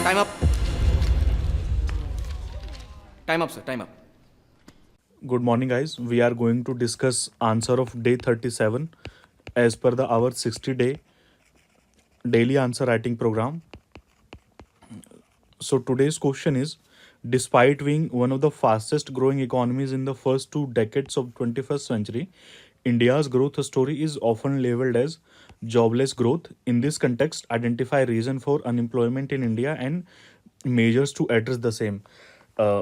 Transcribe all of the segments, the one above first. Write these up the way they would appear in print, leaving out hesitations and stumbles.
Time up. Time up, sir. Time up. Good morning, guys. We are going to discuss answer of day 37 as per our 60-day daily answer writing program. So today's question is, despite being one of the fastest growing economies in the first 2 decades of 21st century, India's growth story is often labeled as jobless growth. In this context, identify reason for unemployment in India and measures to address the same.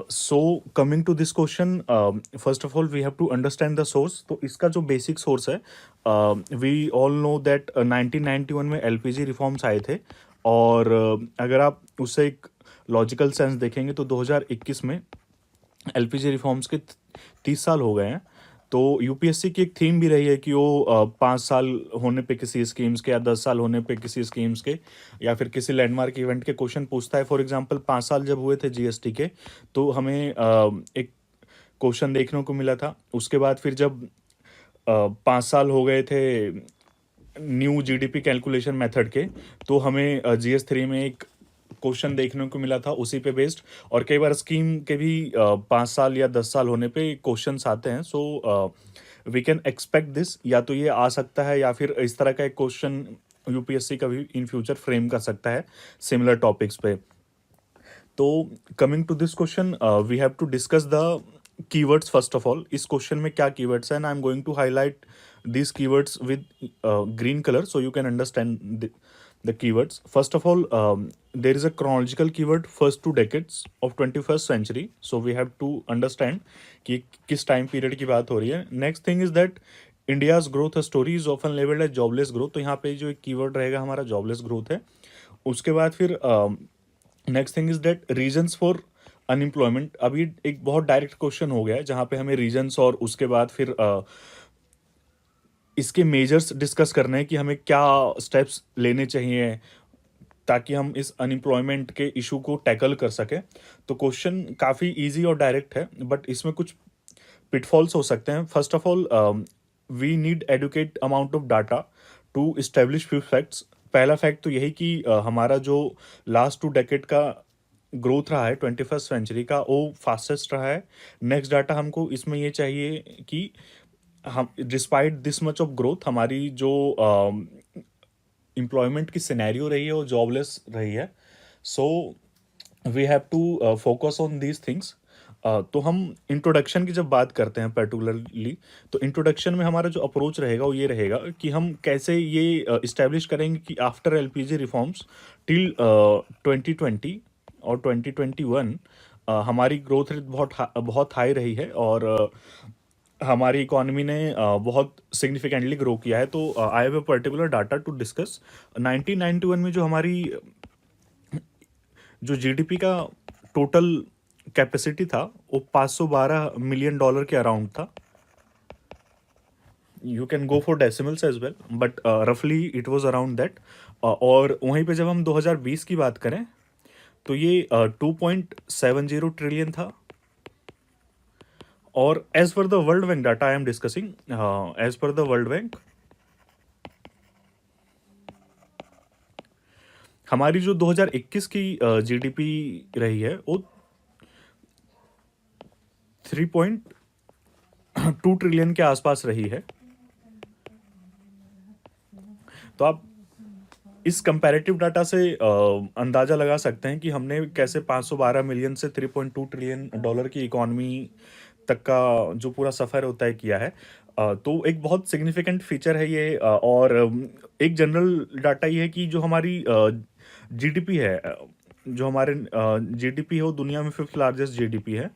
So coming to this question, first of all we have to understand the source. तो इसका जो basic source है, we all know that 1991 में LPG reforms आए थे और अगर आप उससे एक लॉजिकल सेंस देखेंगे तो 2021 में एलपीजी रिफॉर्म्स के 30 साल हो गए हैं। तो यूपीएससी की एक थीम भी रही है कि वो 5 साल होने पे किसी स्कीम्स के या 10 साल होने पे किसी स्कीम्स के या फिर किसी लैंडमार्क इवेंट के क्वेश्चन पूछता है। फॉर एग्जांपल 5 साल जब हुए थे जीएसटी के, तो हमें एक क्वेश्चन देखने को मिला था। उसके बाद फिर जब 5 साल हो गए थे न्यू जीडीपी कैलकुलेशन मेथड के, तो हमें जीएस 3 में एक क्वेश्चन देखने को मिला था उसी पे बेस्ड। और कई बार स्कीम के भी 5 साल या 10 साल होने पे क्वेश्चंस आते हैं। So we can expect this, या तो ये आ सकता है या फिर इस तरह का एक क्वेश्चन यूपीएससी का भी इन फ्यूचर फ्रेम कर सकता है सिमिलर टॉपिक्स पे। तो coming to this question, we have to discuss the keywords first of all. इस क्वेश्चन में क्या कीवर्ड्स हैं, I am going to highlight these keywords with green color so you can understand the keywords. First of all, there is a chronological keyword, first 2 decades of 21st century, so we have to understand कि किस time period की बात हो रही है। Next thing is that India's growth story is often labelled as jobless growth, तो यहाँ पे जो एक कीवर्ड रहेगा हमारा जॉबलेस ग्रोथ है। उसके बाद फिर next thing is that reasons for unemployment. अभी एक बहुत डायरेक्ट क्वेश्चन हो गया है जहाँ पे हमें रीजंस और उसके बाद फिर इसके मेजर्स डिस्कस करने हैं कि हमें क्या स्टेप्स लेने चाहिए ताकि हम इस अनएम्प्लॉयमेंट के इशू को टैकल कर सकें। तो क्वेश्चन काफ़ी इजी और डायरेक्ट है, बट इसमें कुछ पिटफॉल्स हो सकते हैं। First of all, we need adequate amount of data to establish few facts. पहला फैक्ट तो यही कि हमारा जो लास्ट 2 डेकेड का ग्रोथ रहा है 21st सेंचुरी का, वो फास्टेस्ट रहा है। नेक्स्ट डाटा हमको इसमें ये चाहिए कि हम despite this much of growth हमारी जो एम्प्लॉयमेंट की सिनेरियो रही है वो जॉबलेस रही है। So we have to focus on these things. तो हम इंट्रोडक्शन की जब बात करते हैं पर्टिकुलरली, तो इंट्रोडक्शन में हमारा जो अप्रोच रहेगा वो ये रहेगा कि हम कैसे ये इस्टेब्लिश करेंगे कि आफ्टर एलपीजी रिफॉर्म्स टिल 2020 और 2021 हमारी ग्रोथ रेट बहुत हाई रही है और हमारी इकोनॉमी ने बहुत सिग्निफिकेंटली ग्रो किया है। तो I have a particular data to discuss. 1991 में जो हमारी जो जीडीपी का टोटल कैपेसिटी था वो 512 मिलियन डॉलर के अराउंड था। You can go for decimals as well, but रफली इट वाज अराउंड दैट। और वहीं पे जब हम 2020 की बात करें तो ये 2.70 ट्रिलियन था। और as per the World Bank data I am discussing, as per the World Bank हमारी जो 2021 की जीडीपी रही है वो 3.2 ट्रिलियन के आसपास रही है। तो आप इस कंपैरेटिव डाटा से अंदाज़ा लगा सकते हैं कि हमने कैसे 512 मिलियन से 3.2 ट्रिलियन डॉलर की इकॉनमी तक का जो पूरा सफ़र होता है किया है। तो एक बहुत सिग्निफिकेंट फीचर है ये। और एक जनरल डाटा ये है कि जो हमारी जीडीपी है, जो हमारे जीडीपी है वो दुनिया में 5th लार्जेस्ट जीडीपी है।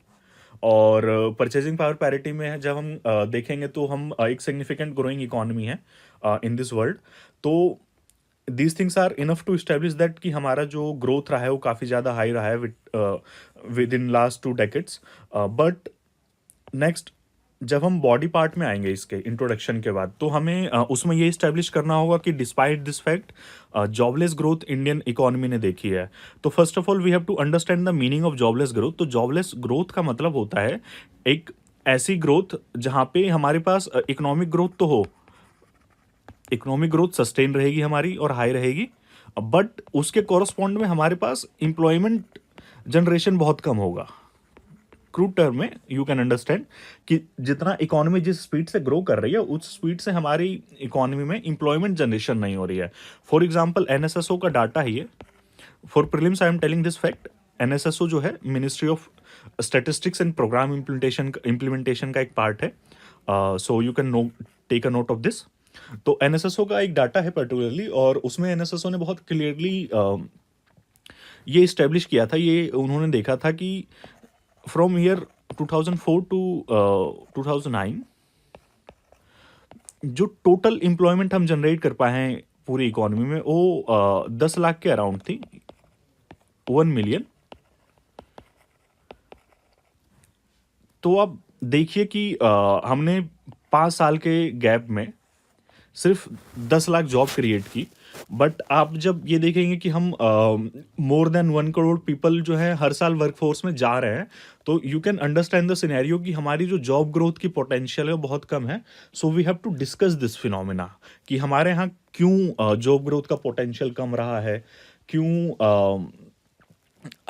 और परचेजिंग पावर पैरिटी में है जब हम देखेंगे तो हम एक सिग्निफिकेंट ग्रोइंग इकोनॉमी है इन दिस वर्ल्ड। तो these things are enough to establish that कि हमारा जो ग्रोथ रहा है वो काफ़ी ज़्यादा हाई रहा है with in last 2 decades. But next जब हम बॉडी पार्ट में आएंगे इसके इंट्रोडक्शन के बाद, तो हमें उसमें ये इस्टेब्लिश करना होगा कि despite this fact jobless growth Indian economy ने देखी है। तो first of all we have to understand the meaning of jobless growth. तो जॉबलेस ग्रोथ का मतलब होता है एक ऐसी ग्रोथ जहाँ पे हमारे पास इकोनॉमिक ग्रोथ तो हो, इकोनॉमिक ग्रोथ सस्टेन रहेगी हमारी और हाई रहेगी, बट उसके कॉरस्पॉन्ड में हमारे पास एम्प्लॉयमेंट जनरेशन बहुत कम होगा। क्रूड टर्म में यू कैन अंडरस्टैंड कि जितना इकोनॉमी जिस स्पीड से ग्रो कर रही है उस स्पीड से हमारी इकोनॉमी में एम्प्लॉयमेंट जनरेशन नहीं हो रही है। फॉर एग्जांपल एनएसएसओ का डाटा ही है। For prelims I am telling this fact. NSSO जो है Ministry of Statistics and Programme Implementation का एक पार्ट है। So you can know take a note of this. तो एनएसएसओ का एक डाटा है पर्टिकुलरली, और उसमें एनएसएसओ ने बहुत क्लियरली ये इस्टेब्लिश किया था, ये उन्होंने देखा था कि फ्रॉम ईयर 2004 टू 2009 जो टोटल एम्प्लॉयमेंट हम जनरेट कर पाए हैं पूरी इकोनॉमी में वो 10 लाख के अराउंड थी, 1 मिलियन। तो आप देखिए कि हमने 5 साल के गैप में सिर्फ 10 लाख जॉब क्रिएट की। बट आप जब ये देखेंगे कि हम मोर देन 1 करोड़ पीपल जो है हर साल वर्कफोर्स में जा रहे हैं, तो you can understand the scenario कि हमारी जो जॉब ग्रोथ की पोटेंशियल है वो बहुत कम है। So we have to discuss this phenomena कि हमारे यहाँ क्यों जॉब ग्रोथ का पोटेंशियल कम रहा है, क्यों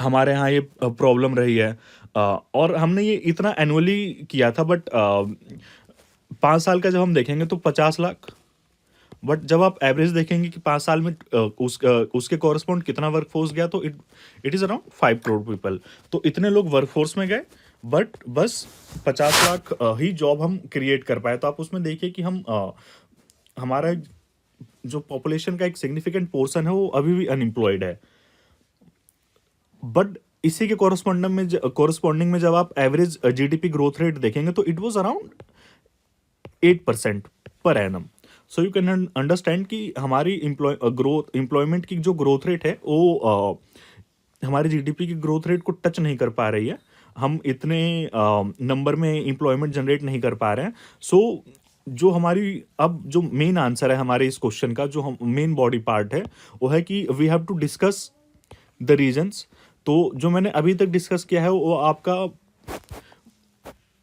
हमारे यहाँ ये प्रॉब्लम रही है। और हमने ये इतना एनुअली किया था, बट 5 साल का जब हम देखेंगे तो 50 लाख। बट जब आप एवरेज देखेंगे कि 5 साल में उसके कॉरस्पॉन्ड कितना वर्कफोर्स गया, तो it is around 5 crore people. तो इतने लोग वर्कफोर्स में गए, बट बस 50 लाख ही जॉब हम क्रिएट कर पाए। तो आप उसमें देखिए कि हम हमारा जो पॉपुलेशन का एक सिग्निफिकेंट पोर्शन है वो अभी भी अनएम्प्लॉयड है। बट इसी के कॉरस्पॉन्डिंग में जब आप एवरेज जीडीपी ग्रोथ रेट देखेंगे तो it was around 8% per annum. So you can understand कि हमारी एम्प्लॉयमेंट की जो ग्रोथ रेट है वो हमारी जीडीपी की ग्रोथ रेट को टच नहीं कर पा रही है। हम इतने नंबर में एम्प्लॉयमेंट जनरेट नहीं कर पा रहे हैं। सो जो हमारी अब जो मेन आंसर है हमारे इस क्वेश्चन का, जो हम मेन बॉडी पार्ट है, वो है कि we have to discuss the reasons. तो जो मैंने अभी तक डिस्कस किया है वो आपका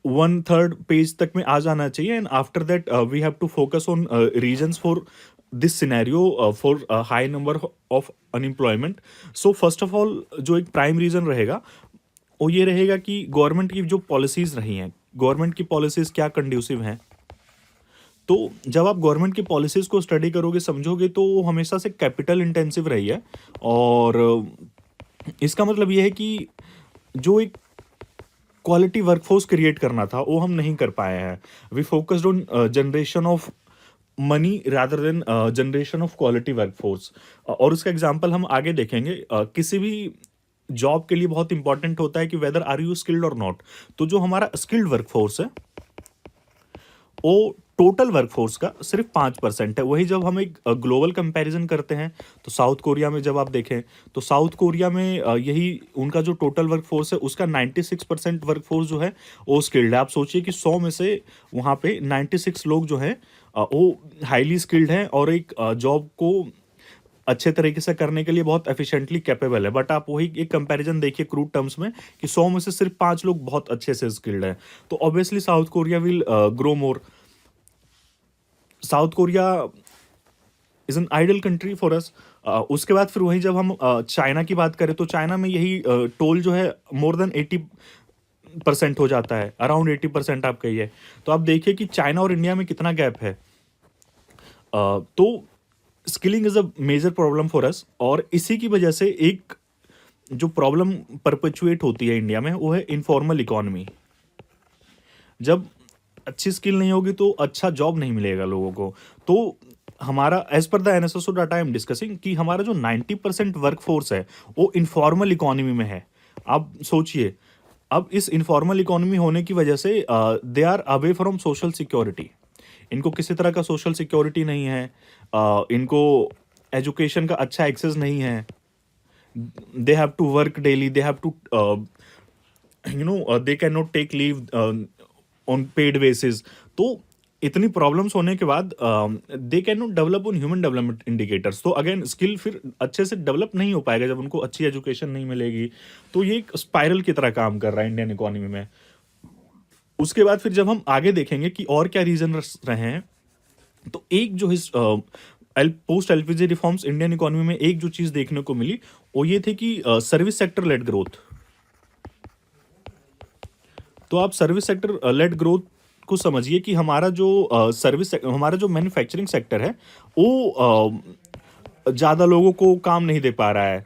1/3 पेज तक में आ जाना चाहिए। And after that we have to focus on reasons for this scenario for high number of unemployment. So first of all जो एक प्राइम रीजन रहेगा वो ये रहेगा कि गवर्नमेंट की जो पॉलिसीज रही हैं, गवर्नमेंट की पॉलिसीज क्या कंड्यूसिव हैं। तो जब आप गवर्नमेंट की पॉलिसीज को स्टडी करोगे, समझोगे, तो वो हमेशा से कैपिटल इंटेंसिव रही है। और इसका मतलब ये है कि जो एक क्वालिटी वर्कफोर्स क्रिएट करना था वो हम नहीं कर पाए हैं। We focused on generation of money rather than generation of quality workforce. और उसका एग्जांपल हम आगे देखेंगे। किसी भी जॉब के लिए बहुत इंपॉर्टेंट होता है कि वेदर आर यू स्किल्ड और नॉट। तो जो हमारा स्किल्ड वर्कफोर्स है वो टोटल वर्कफोर्स का सिर्फ 5% है। वही जब हम एक ग्लोबल कंपैरिजन करते हैं तो साउथ कोरिया में जब आप देखें तो साउथ कोरिया में यही उनका जो टोटल वर्कफोर्स है उसका 96% वर्कफोर्स जो है वो स्किल्ड है। आप सोचिए कि 100 में से वहाँ पे 96 लोग जो हैं वो हाईली स्किल्ड हैं और एक जॉब को अच्छे तरीके से करने के लिए बहुत एफिशिएंटली कैपेबल है। बट आप वही एक कंपैरिजन देखिए क्रूड टर्म्स में कि 100 में से सिर्फ 5 लोग बहुत अच्छे से स्किल्ड हैं। तो obviously South Korea will grow more. South Korea is an ideal country for us. उसके बाद फिर वही जब हम चाइना की बात करें तो चाइना में यही टोल जो है मोर देन 80% हो जाता है, अराउंड 80% आप कहिए। तो आप देखिए कि चाइना और इंडिया में कितना गैप है। तो skilling is a major problem for us. और इसी की वजह से एक जो प्रॉब्लम परपेचुएट होती है इंडिया में वो है इनफॉर्मल इकोनॉमी। जब अच्छी स्किल नहीं होगी तो अच्छा जॉब नहीं मिलेगा लोगों को। तो हमारा as per the NSSO data I am discussing कि हमारा जो 90% वर्कफोर्स है वो इनफॉर्मल इकोनॉमी में है। आप सोचिए, अब इस इनफॉर्मल इकोनॉमी होने की वजह से they are away from social security. इनको किसी तरह का सोशल सिक्योरिटी नहीं है। इनको एजुकेशन का अच्छा एक्सेस नहीं है। They have to work daily, they have to they can not take leave on paid basis. तो इतनी प्रॉब्लम्स होने के बाद they can not develop on human development indicators. तो अगेन स्किल फिर अच्छे से डेवलप नहीं हो पाएगा जब उनको अच्छी एजुकेशन नहीं मिलेगी। तो ये एक स्पाइरल की तरह काम कर रहा है इंडियन इकोनॉमी में। उसके बाद फिर जब हम आगे देखेंगे कि और क्या रीजन रहे हैं, तो एक जो post LPG reforms Indian economy में एक जो चीज देखने को मिली वो ये थी कि सर्विस सेक्टर लेड ग्रोथ। तो आप सर्विस सेक्टर लेड ग्रोथ को समझिए कि हमारा जो हमारा जो मैन्युफैक्चरिंग सेक्टर है वो ज़्यादा लोगों को काम नहीं दे पा रहा है।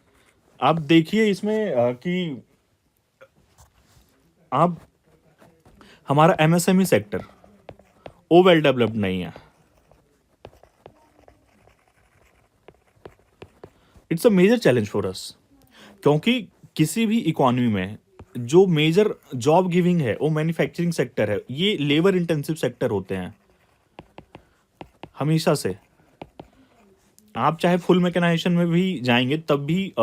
आप देखिए इसमें कि आप हमारा एमएसएमई सेक्टर वो वेल डेवलप्ड नहीं है। It's a major challenge for us, क्योंकि किसी भी इकोनॉमी में जो मेजर जॉब गिविंग है वो मैन्युफैक्चरिंग सेक्टर है। ये लेबर इंटेंसिव सेक्टर होते हैं हमेशा से। आप चाहे फुल मैकेनाइजेशन में भी जाएंगे तब भी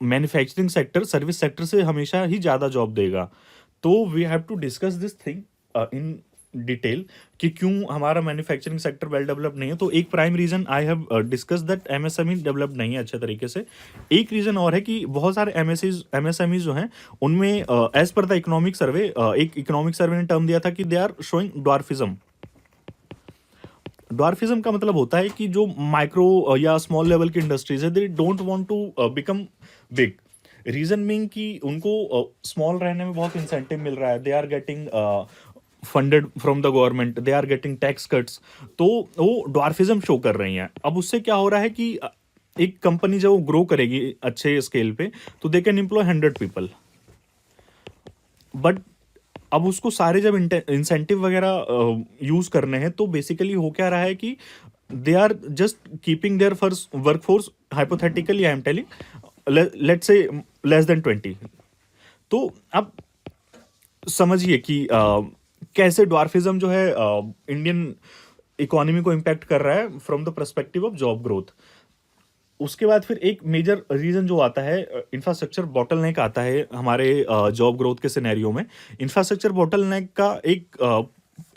मैन्युफैक्चरिंग सेक्टर सर्विस सेक्टर से हमेशा ही ज़्यादा जॉब देगा। तो we have to discuss this thing in detail कि क्यों हमारा मैन्युफैक्चरिंग सेक्टर वेल डेवलप नहीं है। तो एक prime reason I have discuss that MSME develop नहीं है अच्छे तरीके से। एक रीजन और है कि बहुत सारे एमएसएमई जो हैं उनमें as per the economic survey, एक इकोनॉमिक सर्वे ने टर्म दिया था कि they are showing dwarfism. Dwarfism का मतलब होता है कि जो माइक्रो या स्मॉल लेवल की इंडस्ट्रीज है they don't want to become big. Reason mean कि उनको स्मॉल रहने में बहुत इंसेंटिव मिल रहा है, they are getting funded from the government, they are getting tax cuts. तो वो ड्वार्फिज्म शो कर रही हैं। अब उससे क्या हो रहा है कि एक कंपनी जब ग्रो करेगी अच्छे स्केल पे तो they can employ 100 people, but अब उसको सारे जब इंसेंटिव वगैरह यूज करने हैं तो बेसिकली हो क्या रहा है कि they are just keeping their first workforce, hypothetically I am telling, let's say less than 20। तो अब समझिए कि कैसे ड्वार्फिज्म जो है इंडियन इकोनॉमी को इम्पैक्ट कर रहा है from the perspective of job growth. उसके बाद फिर एक मेजर रीजन जो आता है इंफ्रास्ट्रक्चर बॉटलनेक आता है हमारे जॉब ग्रोथ के सिनेरियो में। इंफ्रास्ट्रक्चर बॉटलनेक का एक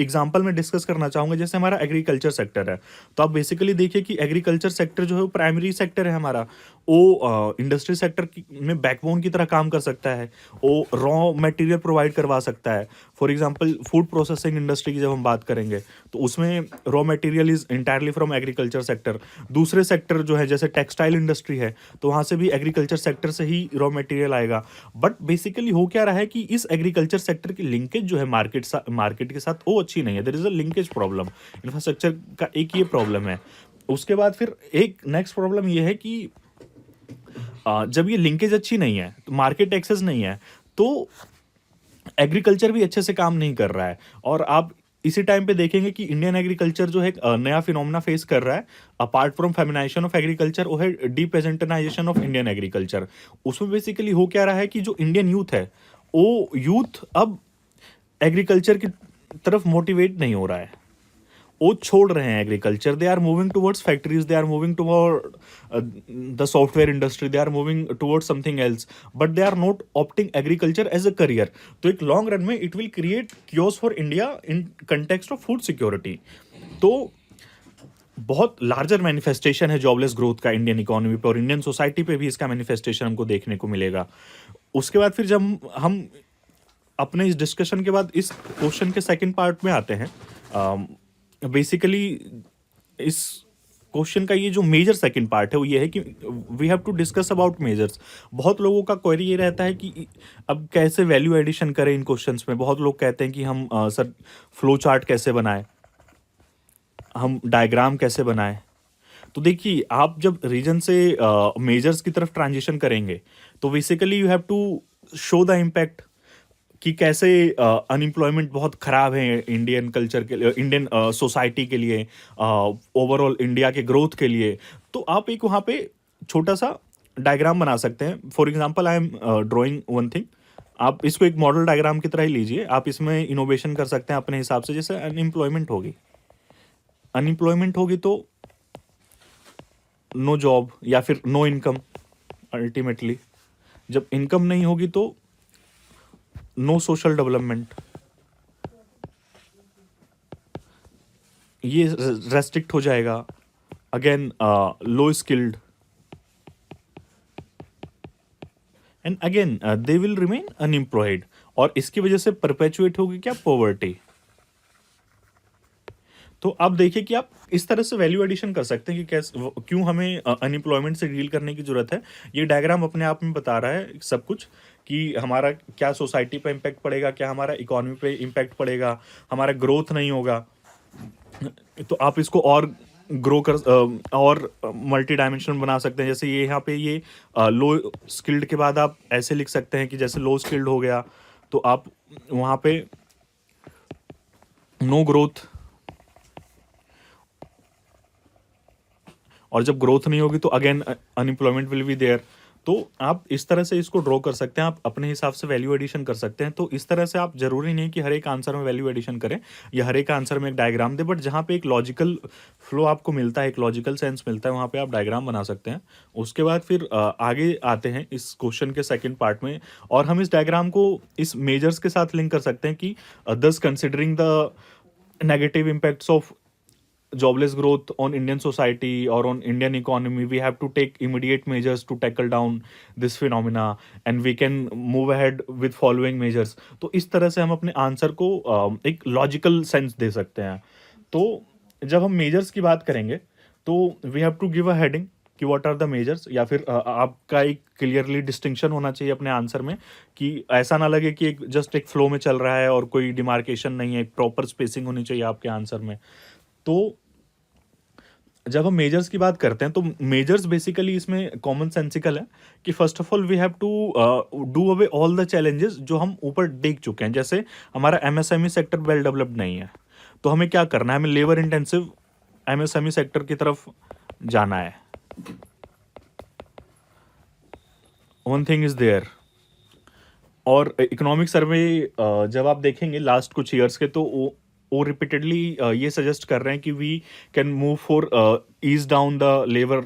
एग्जाम्पल मैं डिस्कस करना चाहूंगा, जैसे हमारा एग्रीकल्चर सेक्टर है। तो आप बेसिकली देखिए कि एग्रीकल्चर सेक्टर जो है वो प्राइमरी सेक्टर है हमारा। वो इंडस्ट्री सेक्टर में बैकबोन की तरह काम कर सकता है। वो रॉ मटेरियल प्रोवाइड करवा सकता है। For example food processing industry की जब हम बात करेंगे तो उसमें raw material is entirely from agriculture sector. दूसरे सेक्टर जो है जैसे टेक्सटाइल इंडस्ट्री है तो वहाँ से भी एग्रीकल्चर सेक्टर से ही रॉ मटेरियल आएगा। बट बेसिकली हो क्या रहा है कि इस एग्रीकल्चर सेक्टर की लिंकेज जो है मार्केट के साथ वो अच्छी नहीं है। There is a linkage problem. Infrastructure का एक ये प्रॉब्लम है। उसके बाद फिर एक नेक्स्ट प्रॉब्लम ये है कि जब ये लिंकेज अच्छी नहीं है तो मार्केट एक्सेस नहीं है तो एग्रीकल्चर भी अच्छे से काम नहीं कर रहा है। और आप इसी टाइम पे देखेंगे कि इंडियन एग्रीकल्चर जो है एक नया फिनोमेना फेस कर रहा है apart from feminization of agriculture, वो है डीपेजेंटनाइजेशन ऑफ इंडियन एग्रीकल्चर। उसमें बेसिकली हो क्या रहा है कि जो इंडियन यूथ है वो यूथ अब एग्रीकल्चर की तरफ मोटिवेट नहीं हो रहा है। वो छोड़ रहे हैं agriculture, they are moving towards factories, they are moving toward the software industry, they are moving towards something else, but they are not opting agriculture as a career. तो एक लॉन्ग रन में it will create chaos for India in context of food security. तो बहुत larger manifestation है jobless growth का Indian economy पे, और Indian society पे भी इसका मैनिफेस्टेशन हमको देखने को मिलेगा। उसके बाद फिर जब हम अपने इस डिस्कशन के बाद इस क्वेश्चन के सेकंड पार्ट में आते हैं, बेसिकली इस क्वेश्चन का ये जो मेजर सेकंड पार्ट है वो ये है कि we have to discuss about measures. बहुत लोगों का क्वेरी ये रहता है कि अब कैसे वैल्यू एडिशन करें इन क्वेश्चंस में। बहुत लोग कहते हैं कि हम सर फ्लो चार्ट कैसे बनाएं, हम डायग्राम कैसे बनाएं। तो देखिए आप जब रीजन से मेजर्स की तरफ ट्रांजिशन करेंगे तो basically you have to show the impact कि कैसे अनएम्प्लॉयमेंट बहुत खराब है इंडियन कल्चर के लिए, इंडियन सोसाइटी के लिए, ओवरऑल इंडिया के ग्रोथ के लिए। तो आप एक वहाँ पे छोटा सा डायग्राम बना सकते हैं। For example I am drawing one thing, आप इसको एक मॉडल डायग्राम की तरह ही लीजिए। आप इसमें इनोवेशन कर सकते हैं अपने हिसाब से। जैसे अनएम्प्लॉयमेंट होगी तो नो जॉब या फिर नो इनकम। अल्टीमेटली जब इनकम नहीं होगी तो नो सोशल डेवलपमेंट। ये रेस्ट्रिक्ट हो जाएगा। Again low skilled, and again they will remain unemployed, और इसकी वजह से परपेचुएट होगी क्या, पॉवर्टी। तो अब देखिए कि आप इस तरह से वैल्यू एडिशन कर सकते हैं कि कैसे क्यों हमें अनएम्प्लॉयमेंट से डील करने की जरूरत है। ये डायग्राम अपने आप में बता रहा है सब कुछ कि हमारा क्या सोसाइटी पे इम्पैक्ट पड़ेगा, क्या हमारा इकोनॉमी पे इम्पैक्ट पड़ेगा, हमारा ग्रोथ नहीं होगा। तो आप इसको और ग्रो कर और मल्टी डायमेंशनल बना सकते हैं। जैसे ये यहाँ पे ये लो स्किल्ड के बाद आप ऐसे लिख सकते हैं कि जैसे लो स्किल्ड हो गया तो आप वहाँ पे नो ग्रोथ, और जब ग्रोथ नहीं होगी तो again unemployment will be there. तो आप इस तरह से इसको ड्रॉ कर सकते हैं, आप अपने हिसाब से वैल्यू एडिशन कर सकते हैं। तो इस तरह से आप जरूरी नहीं कि हर एक आंसर में वैल्यू एडिशन करें या हर एक आंसर में एक डायग्राम दे, बट जहाँ पे एक लॉजिकल फ्लो आपको मिलता है, एक लॉजिकल सेंस मिलता है, वहाँ पे आप डायग्राम बना सकते हैं। उसके बाद फिर आगे आते हैं इस क्वेश्चन के सेकेंड पार्ट में, और हम इस डायग्राम को इस मेजर्स के साथ लिंक कर सकते हैं कि दस considering the negative impacts of jobless growth on Indian society or on Indian economy, we have to take immediate measures to tackle down this phenomena, and we can move ahead with following measures. तो इस तरह से हम अपने answer को एक logical sense they सकते हैं। तो जब हम मेजर्स की बात करेंगे तो we have to give a heading कि व्हाट आर द मेजर्स, या फिर आपका एक क्लियरली डिस्टिंक्शन होना चाहिए अपने आंसर में कि ऐसा ना लगे कि एक जस्ट एक फ्लो में चल रहा है और कोई डिमार्केशन नहीं है, एक प्रॉपर स्पेसिंग होनी चाहिए आपके आंसर में। तो जब हम मेजर्स की बात करते हैं तो मेजर्स बेसिकली इसमें कॉमन सेंसिकल है कि first of all we have to do away all the challenges जो हम ऊपर देख चुके हैं। जैसे हमारा एमएसएमई सेक्टर वेल डेवलप्ड नहीं है, तो हमें क्या करना है, हमें लेबर इंटेंसिव एमएसएमई सेक्टर की तरफ जाना है। One thing is there. और इकोनॉमिक सर्वे जब आप देखेंगे लास्ट कुछ ईयर्स के, तो वो रिपीटेडली ये सजेस्ट कर रहे हैं कि we can move for ease down the labour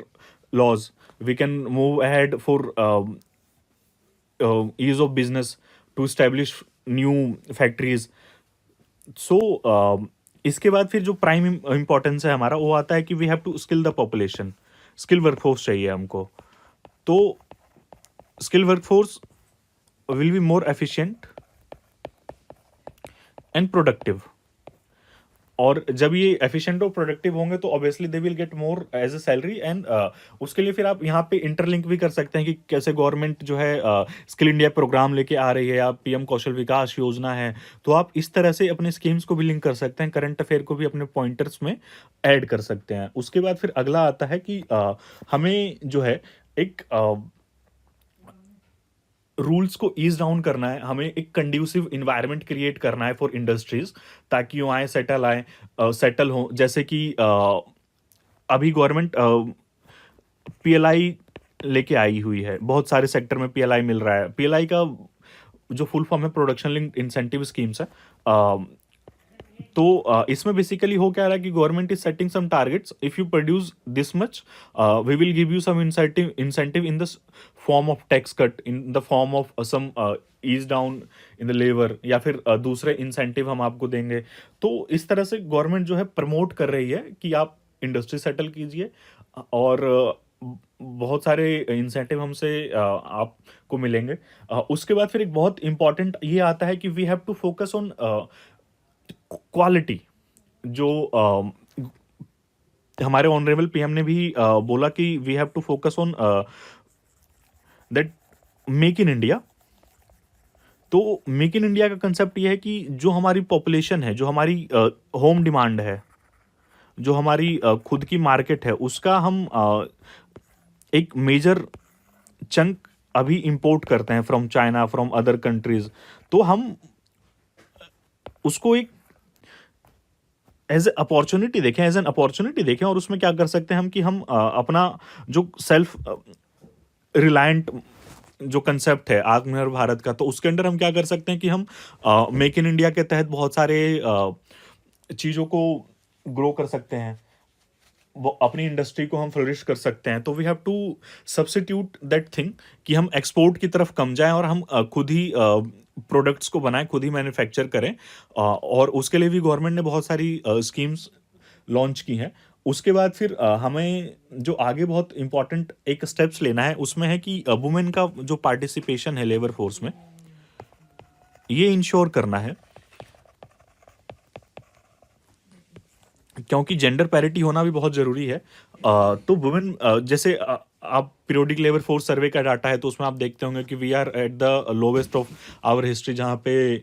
laws, we can move ahead for ease of business to establish new factories. So इसके बाद फिर जो प्राइम इंपॉर्टेंस है हमारा वो आता है कि we have to skill the population, skill workforce चाहिए हमको। तो skill workforce will be more efficient and productive, और जब ये एफिशिएंट और प्रोडक्टिव होंगे तो obviously they will get more as a salary. And उसके लिए फिर आप यहाँ पे इंटरलिंक भी कर सकते हैं कि कैसे गवर्नमेंट जो है स्किल इंडिया प्रोग्राम लेके आ रही है, या पीएम कौशल विकास योजना है, तो आप इस तरह से अपने स्कीम्स को भी लिंक कर सकते हैं, करंट अफेयर को भी अपने पॉइंटर्स में ऐड कर सकते हैं। उसके बाद फिर अगला आता है कि हमें जो है एक रूल्स को ईज डाउन करना है, हमें एक कंड्यूसिव इन्वायरमेंट क्रिएट करना है फॉर इंडस्ट्रीज, ताकि वो आए सेटल हो। जैसे कि अभी गवर्नमेंट पीएलआई लेके आई हुई है, बहुत सारे सेक्टर में पीएलआई मिल रहा है। पीएलआई का जो फुल फॉर्म है प्रोडक्शन लिंक्ड इंसेंटिव स्कीम्स है। तो इसमें बेसिकली हो क्या रहा है कि government is setting some targets, if you produce this much we will give you some incentive in the form of tax cut, in the form of some ease down in the labour, या फिर दूसरे incentive हम आपको देंगे। तो इस तरह से गवर्नमेंट जो है प्रमोट कर रही है कि आप इंडस्ट्री सेटल कीजिए, और बहुत सारे इंसेंटिव हमसे आपको मिलेंगे। उसके बाद फिर एक बहुत इंपॉर्टेंट ये आता है कि we have to focus on quality. जो हमारे ऑनरेबल पीएम ने भी बोला कि we have to focus on that make in India. तो मेक इन इंडिया का कंसेप्ट ये है कि जो हमारी पॉपुलेशन है, जो हमारी होम डिमांड है, जो हमारी खुद की मार्केट है, उसका हम एक मेजर चंक अभी इंपोर्ट करते हैं from China, from other countries. तो हम उसको एक एज ए अपॉर्चुनिटी देखें, एज एन अपॉर्चुनिटी देखें, और उसमें क्या कर सकते हैं हम कि हम अपना जो सेल्फ रिलायंट जो कंसेप्ट है आत्मनिर्भर भारत का, तो उसके अंदर हम क्या कर सकते हैं कि हम मेक इन इंडिया के तहत बहुत सारे चीज़ों को ग्रो कर सकते हैं, वो अपनी इंडस्ट्री को हम फ्लोरिश कर सकते हैं। तो we have to substitute that thing कि हम एक्सपोर्ट की तरफ कम जाएं और हम खुद ही प्रोडक्ट्स को बनाएं, खुद ही मैन्युफैक्चर करें। और उसके लिए भी गवर्नमेंट ने बहुत सारी स्कीम्स लॉन्च की हैं। उसके बाद फिर हमें जो आगे बहुत इंपॉर्टेंट एक स्टेप्स लेना है, उसमें है कि वुमेन का जो पार्टिसिपेशन है लेबर फोर्स में, ये इंश्योर करना है क्योंकि जेंडर पैरिटी होना भी बहुत ज़रूरी है। तो वुमेन जैसे आप पीरियोडिक लेबर फोर्स सर्वे का डाटा है तो उसमें आप देखते होंगे कि we are at the lowest of our history, जहाँ पे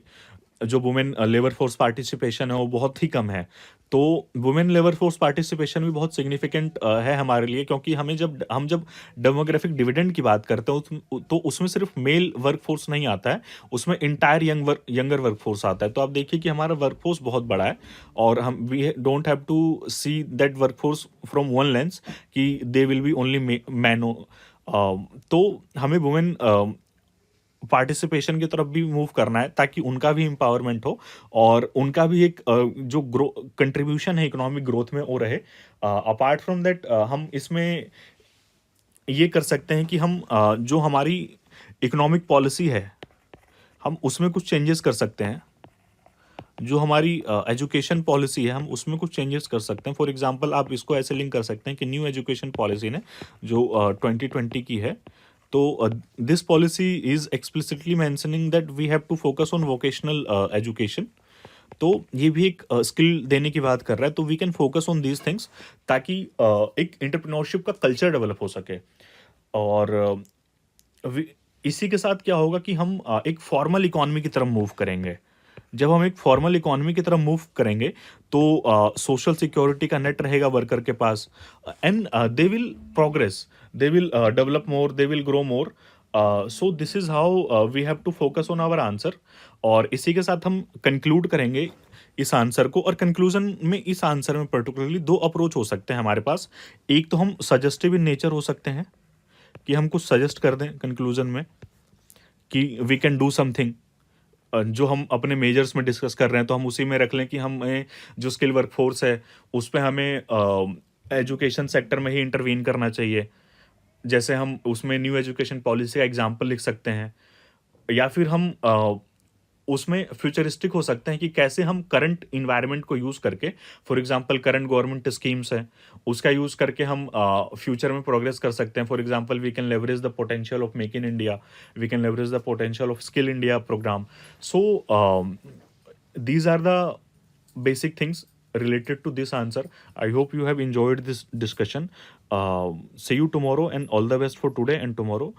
जो वुमेन लेबर फोर्स पार्टिसिपेशन है वो बहुत ही कम है। तो वुमेन लेबर फोर्स पार्टिसिपेशन भी बहुत सिग्निफिकेंट है हमारे लिए, क्योंकि हम जब डेमोग्राफिक डिविडेंड की बात करते हैं तो उसमें सिर्फ मेल वर्क फोर्स नहीं आता है, उसमें इंटायर यंगर वर्क फोर्स आता है। तो आप देखिए कि हमारा वर्क फोर्स बहुत बड़ा है, और हम we don't have to see that work force from one lens कि they will be only men. तो हमें वुमेन पार्टिसिपेशन की तरफ भी मूव करना है, ताकि उनका भी एम्पावरमेंट हो और उनका भी एक जो ग्रो कंट्रीब्यूशन है इकोनॉमिक ग्रोथ में वो रहे। अपार्ट फ्रॉम दैट हम इसमें ये कर सकते हैं कि हम जो हमारी इकोनॉमिक पॉलिसी है हम उसमें कुछ चेंजेस कर सकते हैं। जो हमारी एजुकेशन पॉलिसी है हम उसमें कुछ चेंजेस कर सकते हैं। फॉर एग्जांपल आप इसको ऐसे लिंक कर सकते हैं कि न्यू एजुकेशन पॉलिसी ने जो 2020 की है, तो this policy is explicitly mentioning that we have to focus on vocational education. तो ये भी एक स्किल देने की बात कर रहा है, तो we can focus on these things, ताकि एक एंटरप्रेन्योरशिप का कल्चर डेवलप हो सके। और इसी के साथ क्या होगा कि हम एक फॉर्मल इकोनॉमी की तरफ मूव करेंगे। जब हम एक फॉर्मल इकोनॉमी की तरफ मूव करेंगे तो सोशल सिक्योरिटी का नेट रहेगा वर्कर के पास, and they will progress, they will develop more, they will grow more. So this is how we have to focus on our answer. और इसी के साथ हम कंक्लूड करेंगे इस आंसर को। और कंक्लूजन में इस आंसर में पर्टिकुलरली दो अप्रोच हो सकते हैं हमारे पास। एक तो हम सजेस्टिव इन नेचर हो सकते हैं कि हम कुछ सजेस्ट कर दें कंक्लूजन में कि वी कैन डू समथिंग। जो हम अपने मेजर्स में डिस्कस कर रहे हैं तो हम उसी में रख लें कि हमें जो स्किल वर्कफोर्स है उस पे हमें एजुकेशन सेक्टर में ही इंटरवीन करना चाहिए। जैसे हम उसमें न्यू एजुकेशन पॉलिसी का एग्जांपल लिख सकते हैं, या फिर हम उसमें फ्यूचरिस्टिक हो सकते हैं कि कैसे हम करंट इन्वायरमेंट को यूज़ करके, for example current government schemes हैं उसका यूज़ करके हम फ्यूचर में प्रोग्रेस कर सकते हैं। For example we can leverage the potential of make in India, we can leverage the potential of skill India programme. So these are the basic things related to this answer. I hope you have enjoyed this discussion. See you tomorrow, and all the best for today and tomorrow.